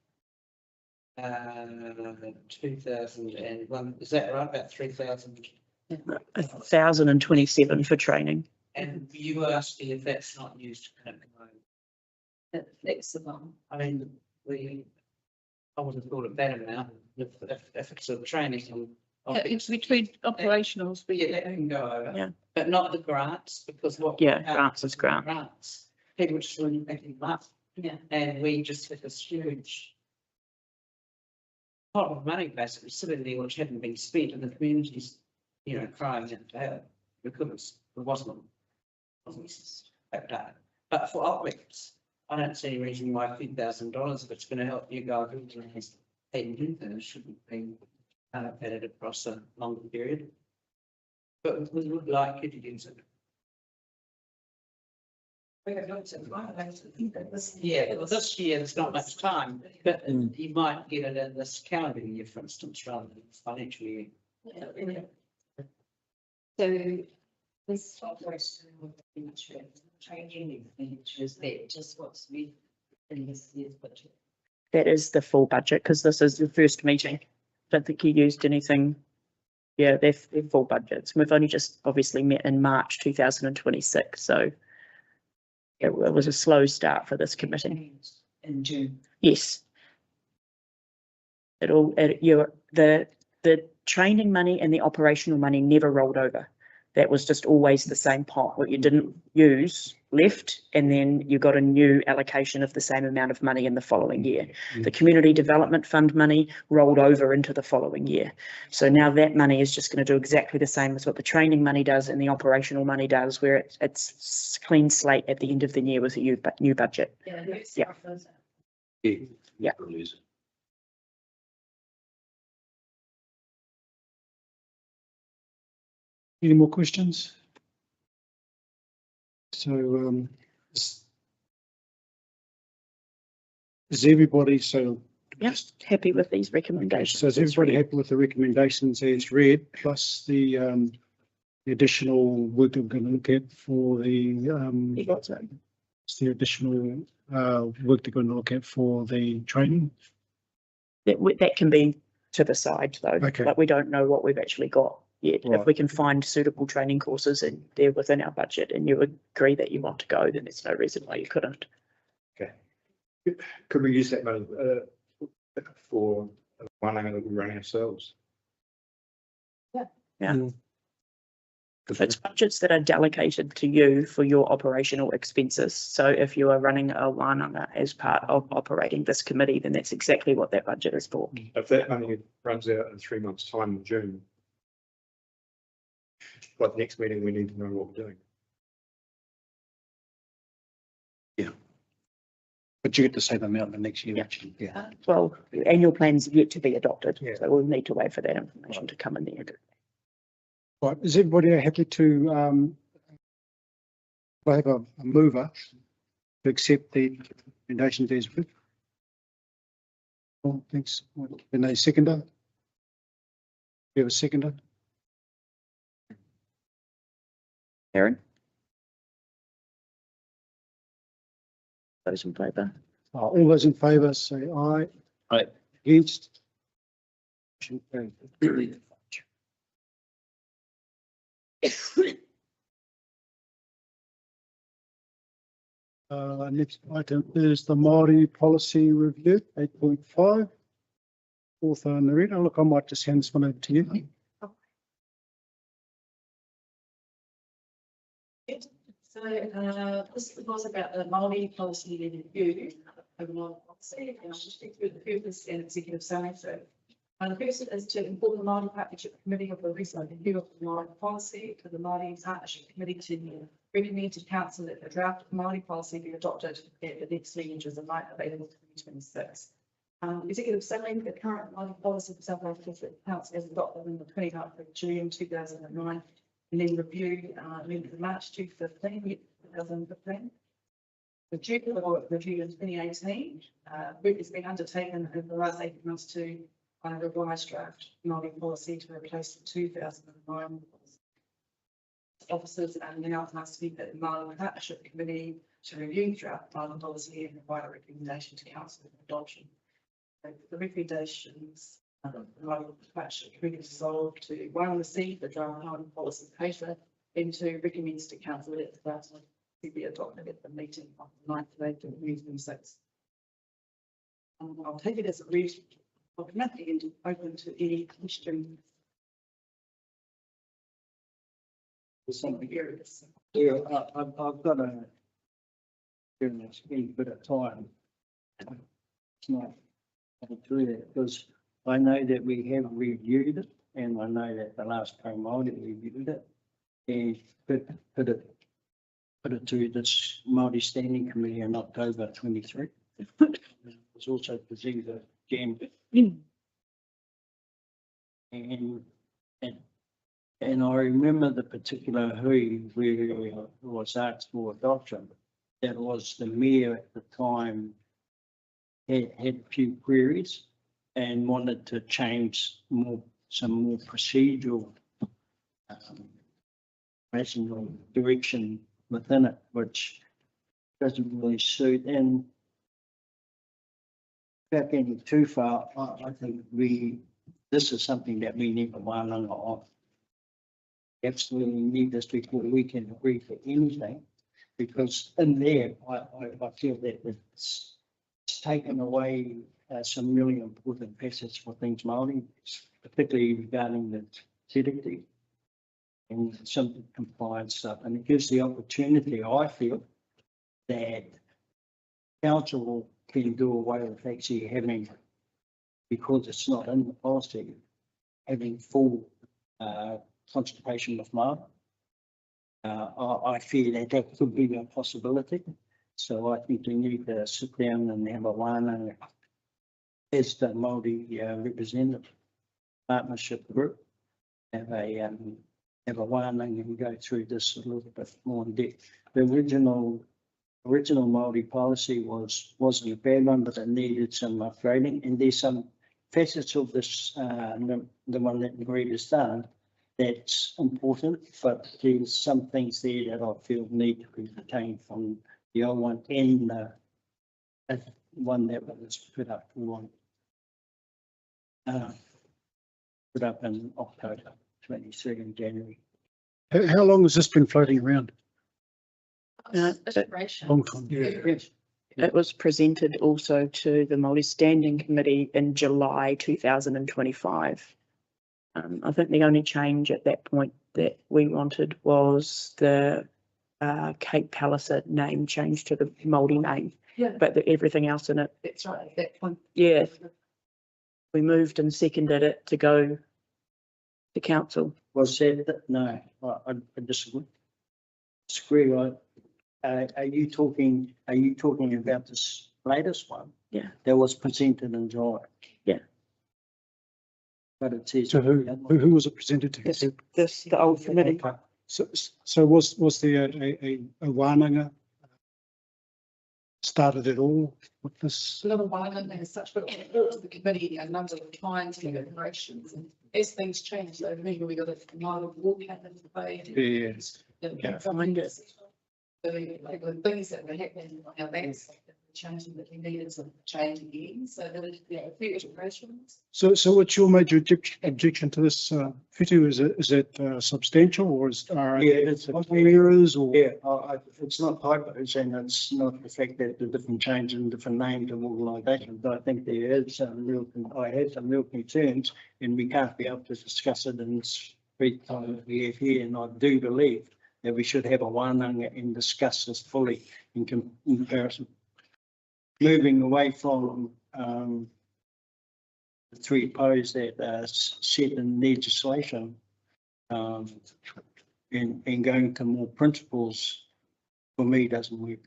2001, is that right, about 3,000? 1,027 for training. And you were asking if that's not used at the moment. It's flexible. I mean, I would have thought of that amount, if it's a training. Yeah, it's between operationals, but Yeah, that can go over. Yeah. But not the grants, because what. Yeah, grants is grant. Grants, people just really picking them up, Yeah. and we just hit a huge pot of money basically sitting there which hadn't been spent, and the community's, crying out to help because it wasn't that bad. But for OpEx, I don't see any reason why $10,000, if it's going to help you guys, it shouldn't be allocated across a longer period. But we would like you to use it. Yeah, well, this year, there's not much time, but you might get it in this calendar year, for instance, rather than financial year. So this training expenditures, that just what's with in this year's budget. That is the full budget, because this is the first meeting. Don't think you used anything. Yeah, they're full budgets. We've only just obviously met in March 2026, so it was a slow start for this committee. In June. Yes. The training money and the operational money never rolled over. That was just always the same pot. What you didn't use left, and then you got a new allocation of the same amount of money in the following year. The Community Development Fund money rolled over into the following year. So now that money is just going to do exactly the same as what the training money does and the operational money does, where it's clean slate at the end of the year with a new budget. Yeah. Yeah. Any more questions? So, is everybody, so. Yes, happy with these recommendations. So is everybody happy with the recommendations as read, plus the additional work that we're going to look at for it's the additional work they're going to look at for the training? That can be to the side though, Okay. but we don't know what we've actually got yet. Right. If we can find suitable training courses and they're within our budget and you agree that you want to go, then there's no reason why you couldn't. Okay. Could we use that money for one that we run ourselves? Yeah. Mm. It's budgets that are allocated to you for your operational expenses. So if you are running a wānanga as part of operating this committee, then that's exactly what that budget is for. If that money runs out in 3 months' time in June, by the next meeting, we need to know what we're doing. But you get the same amount the next year. Yeah. Actually. Yeah. Well, annual plans yet to be adopted, Yeah. so we'll need to wait for that information to come in there. Right. Is everybody happy to have a mover to accept the recommendations as written? Well, thanks. And a seconder? You have a seconder? Aaron? Those in favour? All those in favour say aye. Aye. Against? Motion carried. Next item is the Māori Policy Review, 8.5. Author Narita. Look, I might just hand this one over to you. So this was about the Māori policy review over Māori policy, and I'll just speak through the purpose and executive summary. So the purpose is to inform the Māori Partnership Committee of the recent review of the Māori policy, to the Māori Partnership Committee to recommend to council that the draft Māori policy be adopted at the next meeting, which is the night available 2026. Executive summary: the current Māori policy for South Africa Council has adopted on the 29th of June 2009. And then review March 2015, 2015. The due for review in 2018, work has been undertaken over the last 8 months to revise draft Māori policy to replace the 2009 policy. Officers are now asked to meet the Māori Partnership Committee to review draft Māori policy and provide a recommendation to council for adoption. So the recommendations. The Māori Partnership Committee resolved to 1, receive the draft Māori policy paper, and 2, recommends to council that the draft to be adopted at the meeting on the 9th of April 2026. I'll take it as a read of nothing and open to any question. Something yeah, I've got a spend a bit of time. It's not through that because I know that we have reviewed it, and I know that the last time I reviewed it and put it to this Māori Standing Committee in October 23. It was also presented to Jan. And I remember the particular hui where it was asked for adoption, that was the mayor at the time had a few queries and wanted to change some more procedural rational direction within it, which doesn't really suit. And without getting too far, I think this is something that we need to wānanga on. Absolutely need this before we can agree for anything, because in there, I feel that it's taken away some really important facets for things Māori, particularly regarding the TDD and some compliance stuff. And it gives the opportunity, I feel, that council can do away with actually having, because it's not in the policy, having full consultation with Māori. I fear that that could be a possibility. So I think we need to sit down and have a wānanga as the Māori representative partnership group, have a wānanga and go through this a little bit more in depth. The original Māori policy wasn't a bad one, but it needed some upgrading, and there's some facets of this, the one that Marita has done, that's important, but there's some things there that I feel need to be retained from the old one and the one that was put up in October 22nd January. How long has this been floating around? Iteration. Long time. It was presented also to the Māori Standing Committee in July 2025. I think the only change at that point that we wanted was the Cape Palliser name changed to the Māori name, Yeah, but everything else in it, that's right, at that point. yeah, we moved and seconded it to go to council. Was that, no, I disagree. Right? Are you talking about this latest one? Yeah. That was presented in July? Yeah. But it says. So who was it presented to? The old committee. So was there a wānanga started it all with this? Little while and as such, but it brought to the committee a number of times for iterations, and as things change, so maybe we got a lot of walk out in the bay. Yes. Yeah, find it. The things that were happening on our lands, changing that we needed to change again, so there was a few iterations. So what's your major objection to this, Whitu? Is it substantial, or it's errors, or? Yeah, it's not typos, and it's not the fact that the different change and different names of organisations, but I think there is I had some real concerns, and we can't be able to discuss it in this brief time that we have here, and I do believe that we should have a wānanga and discuss this fully in comparison. Moving away from the three posts that are set in legislation, and going to more principles, for me, doesn't work.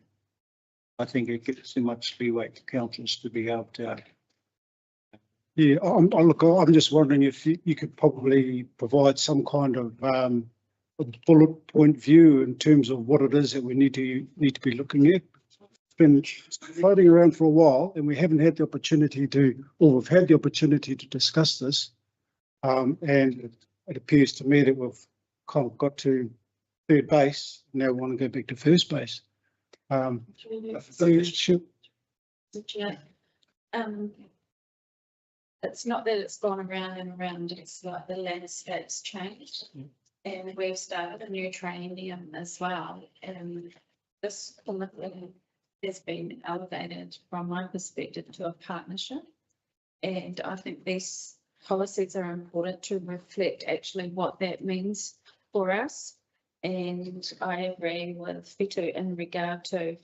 I think it gives too much leeway to councils to be able to. Yeah, I'm just wondering if you could probably provide some kind of a bullet point view in terms of what it is that we need to be looking at. It's been floating around for a while, and we haven't had the opportunity we've had the opportunity to discuss this. And it appears to me that we've kind of got to third base. Now we want to go back to first base. It's not that it's gone around and around, it's like the landscape's changed. And we've started a new training as well, and this committee has been elevated from my perspective to a partnership. And I think these policies are important to reflect actually what that means for us. And I agree with Whitu in regard to,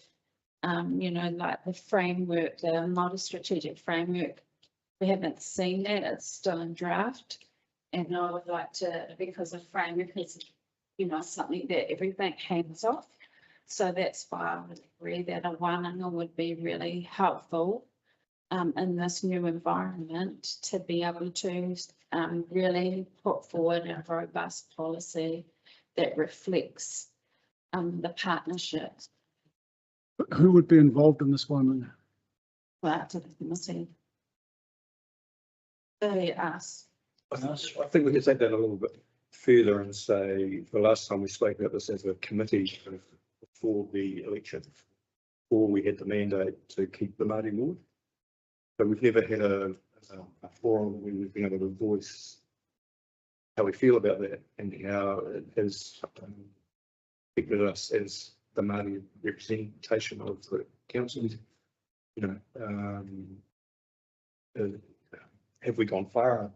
like the framework, the multi-strategic framework. We haven't seen that, it's still in draft. And I would like to, because the framework is, something that everything hangs off. So that's why I would agree that a wānanga would be really helpful in this new environment to be able to really put forward a robust policy that reflects the partnership Who would be involved in this one? Well, to the committee. They ask. I think we could take that a little bit further and say, the last time we spoke about this as a committee before the election, before we had the mandate to keep the Māori ward. So we've never had a forum where we've been able to voice how we feel about that and how it has affected us as the Māori representation of the council. You know, have we gone far?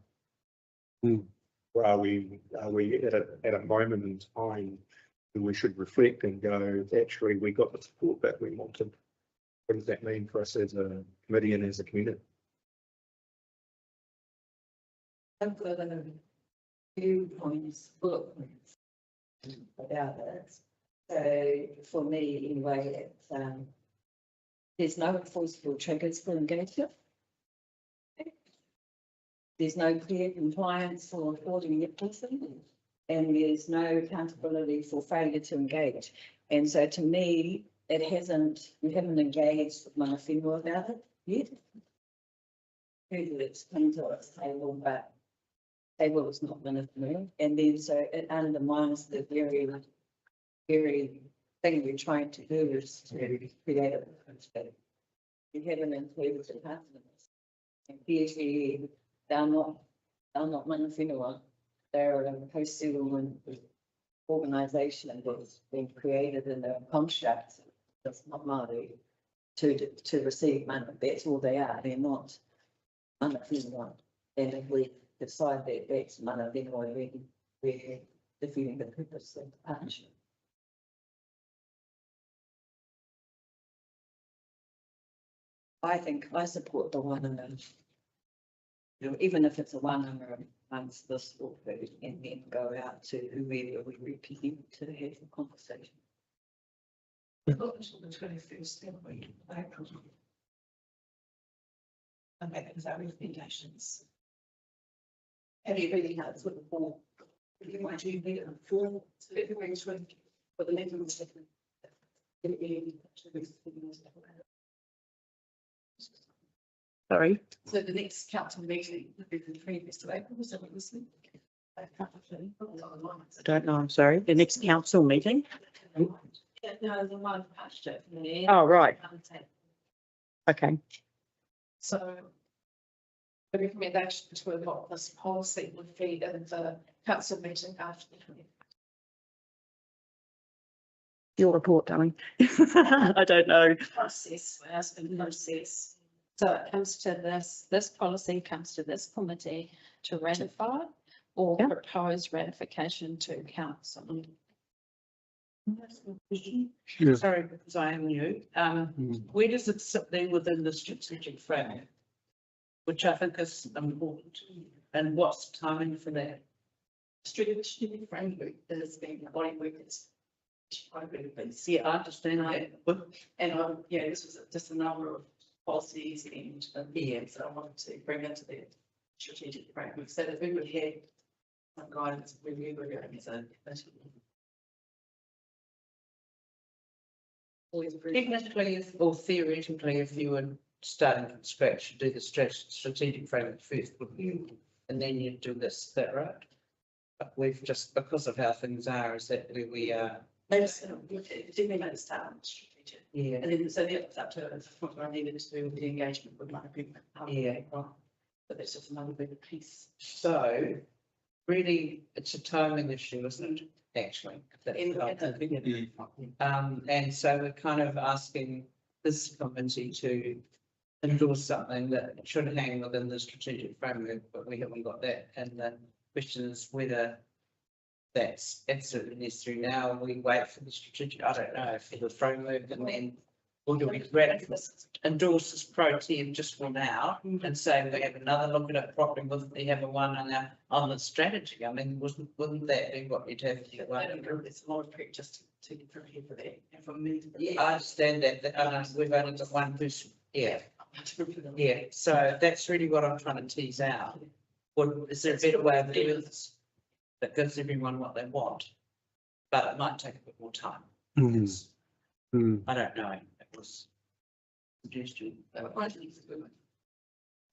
Or are we at a moment in time when we should reflect and go, actually, we got the support that we wanted? What does that mean for us as a committee and as a community? I've got a few points, bullet points about it. So for me, anyway, it's, there's no enforceable triggers for engagement. There's no clear compliance for reporting your person, and there's no accountability for failure to engage. And so to me, we haven't engaged with mana whenua about it yet. It's come to us table, but table is not mana whenua. And then so it undermines the very thing we're trying to do is to create a partnership. We haven't included the partners. And clearly, they're not mana whenua. They're a post-settlement organisation that's been created in a construct that's not Māori to receive mana. That's all they are. They're not mana whenua. And if we decide that that's mana whenua, we're defeating the purpose of the partnership. I think I support the one and you know, even if it's a one amongst this or and then go out to whoever we represent to have a conversation. Not until the 21st of April. And that is our recommendations. Have you really had sort of more? You might do it for February 20 for the level of second. Sorry. So the next council meeting would be the 21st of April, is that what you're saying? I don't know, I'm sorry. The next council meeting? No, the one passed it. Oh, right. Okay. So the recommendation to adopt this policy would be in the council meeting after the 20th. Your report, darling. I don't know. Process, process. So it comes to this policy comes to this committee to ratify or Yeah. propose ratification to council. Sure. Sorry, because I am new. Where does it sit there within the strategic framework? Which I think is important. And what's the timing for that? Strategic framework is being a body work is. Yeah, I understand that. And yeah, this was just a number of policies and years that I wanted to bring into the strategic framework so that we would have some guidance of where we were going as a committee. Technically or theoretically, if you were starting from scratch, you do the strategic framework first, wouldn't you? And then you do this, is that right? But we've just, because of how things are, is that where we are? Definitely made a start on strategic. Yeah. And then so that was up to what I needed to do with the engagement with my people. Yeah. But that's just another big piece. So really, it's a timing issue, isn't it? Actually. And so we're kind of asking this committee to endorse something that should hang within the strategic framework, but we haven't got that. And the question is whether that's absolutely necessary now. We wait for the strategic, I don't know, for the framework and then, or do we endorse this pro tem just for now and say we have another look at it properly with the have a one on the strategy? I mean, wouldn't that be what you'd have to do? It's a lot of prep just to prepare for that and for me. I understand that, we've only got one person, yeah. Yeah, so that's really what I'm trying to tease out. Is there a better way of doing this that gives everyone what they want? But it might take a bit more time. I don't know. was suggestion. I think it's a good one.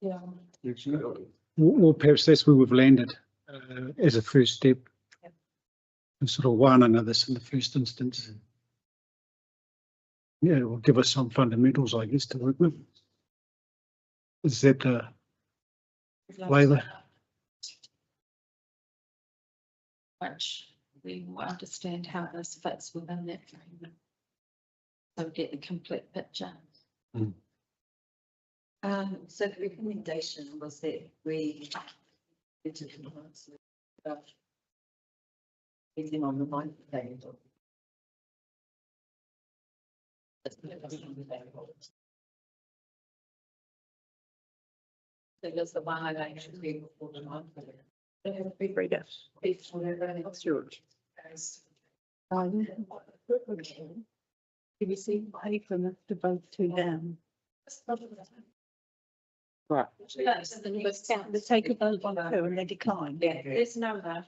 Yeah. Well, perhaps that's where we've landed as a first step. And sort of one another in the first instance. Yeah, it will give us some fundamentals, I guess, to work with. Is that the flavour? Which we will understand how this fits within that framework. So we get the complete picture. So the recommendation was that we. Into compliance with, Anything on the mind page. So that's the one I actually be before the month. Big reader. What's yours? Did you see paper enough to vote two down? Right. They take a vote on two and they decline. There's no that.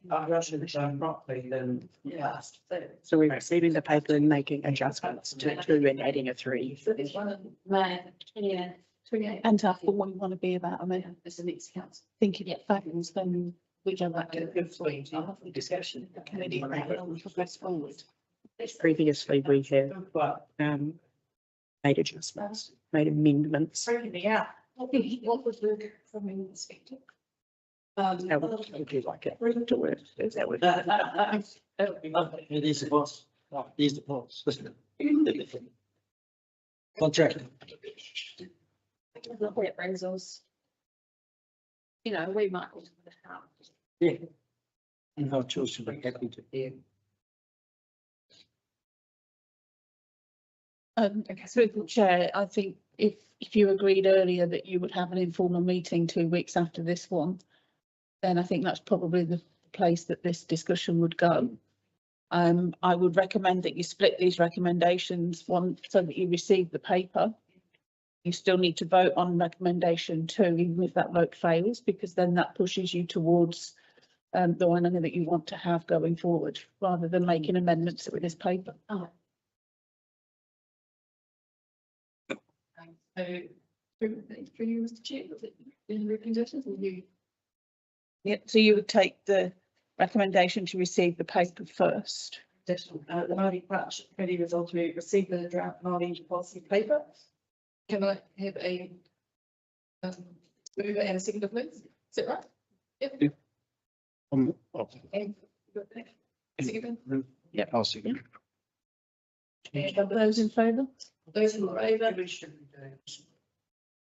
I Russian done properly, then last. So we're receiving the paper and making adjustments to two and adding a three. May 28. And how full we want to be about, I mean, It's the next council. thinking it fails, then we go back to the Discussion. the committee and we progress forward. Previously, we have made adjustments, made amendments. Yeah. What was the from your perspective? How would you like it to work? Is that what? That would be lovely. It is the boss. He's the boss. Contract. That brings us. You know, we might. Yeah. And our children are happy to. Yeah. Through the chair, I think if you agreed earlier that you would have an informal meeting 2 weeks after this one, then I think that's probably the place that this discussion would go. I would recommend that you split these recommendations, one so that you receive the paper. You still need to vote on recommendation 2, even if that vote fails, because then that pushes you towards the one that you want to have going forward, rather than making amendments with this paper. So, for you, Mr. Chair, was it in the recommendations or you? Yeah, so you would take the recommendation to receive the paper first. The Māori Partnership Committee resolved to receive the draft Māori policy paper. Can I have a mover and a seconder, please? Is that right? Yep. And seconder? Yeah, I'll see. And those in favour? Those in favour?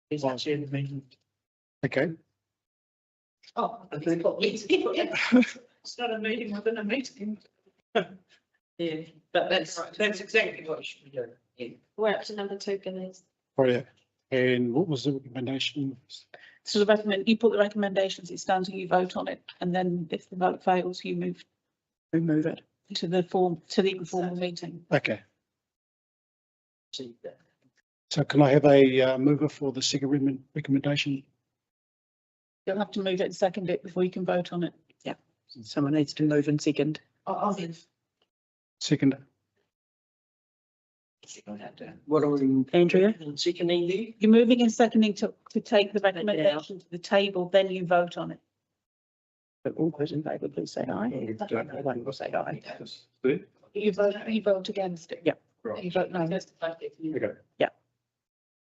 He's actually in the meeting. Okay. Oh, it's not a meeting within a meeting. Yeah, but that's exactly what you should be doing. Yeah. We're up to number 2, Denise. Right. And what was the recommendation? So the recommend, you put the recommendations, it stands and you vote on it, and then if the vote fails, you move it to the informal meeting. Okay. So can I have a mover for the second recommendation? You'll have to move it and second it before you can vote on it. Yeah, someone needs to move and second. I'll move. Second. What are we? Andrea? Seconding there? You're moving and seconding to take the recommendation to the table, then you vote on it. But all those in favour, please say aye. One will say aye. You vote against it. Yeah. You vote no. Okay. Yeah.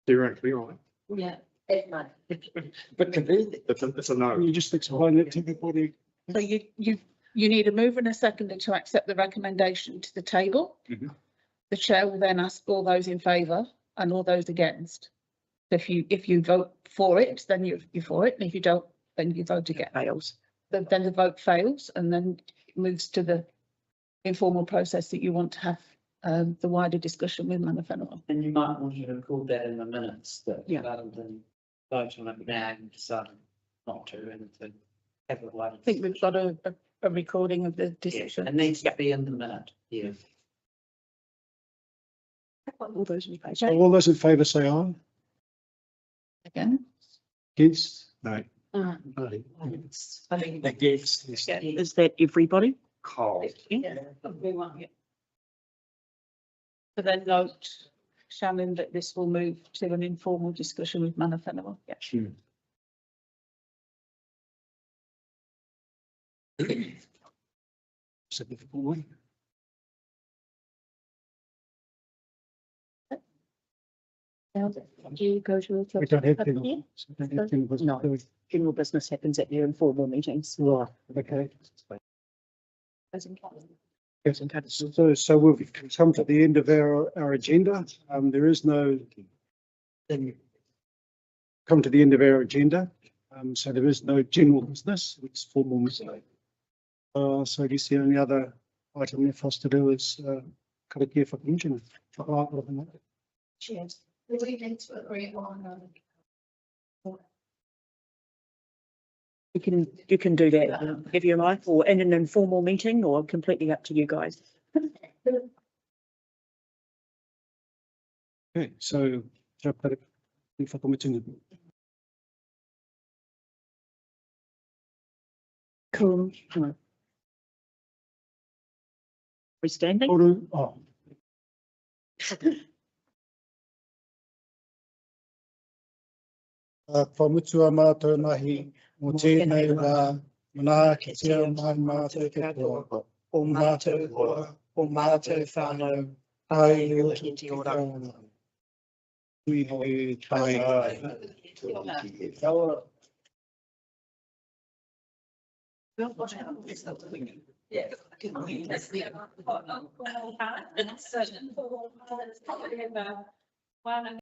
Theoretically, right? Yeah. But convenient. It's a no. You just explain that to everybody. So you need a mover and a seconder to accept the recommendation to the table. Mhm. The chair will then ask all those in favour and all those against. If you vote for it, then you're for it, and if you don't, then you vote against. Fails. Then the vote fails, and then it moves to the informal process that you want to have the wider discussion with Mana Whenua. And you might want to record that in the minutes, that Yeah. rather than vote on it now and decide not to, and to have a wider. I think we've got a recording of the Yeah, decision. it needs to be in the minute, yeah. All those in favour. So all those in favour say aye. Again, Against? No. Uh, No. Against. Yeah, is that everybody? Cold. we want it. So then vote. Shannon, that this will move to an informal discussion with mana whenua. Yeah. It's a difficult one. Do you go to a? We don't have Up to. here? We don't have to- No. General business happens at your informal meetings. Right, okay. As in- So we've come to the end of our agenda. There is no come to the end of our agenda. So there is no general business, it's formal meeting. So I guess the only other item left for us to do is karakia whakainga. Cheers. We need to agree on. You can do that if you like, or in an informal meeting, or completely up to you guys. Okay, so karakia whakainga. Cool. We standing? Oh. Whamutua mātou mahi mō tēnei wā mā ki tia mai mātou katoa o mātou hoa o mātou whānau ai o ki te ora. Hui hui tai ai. Yeah.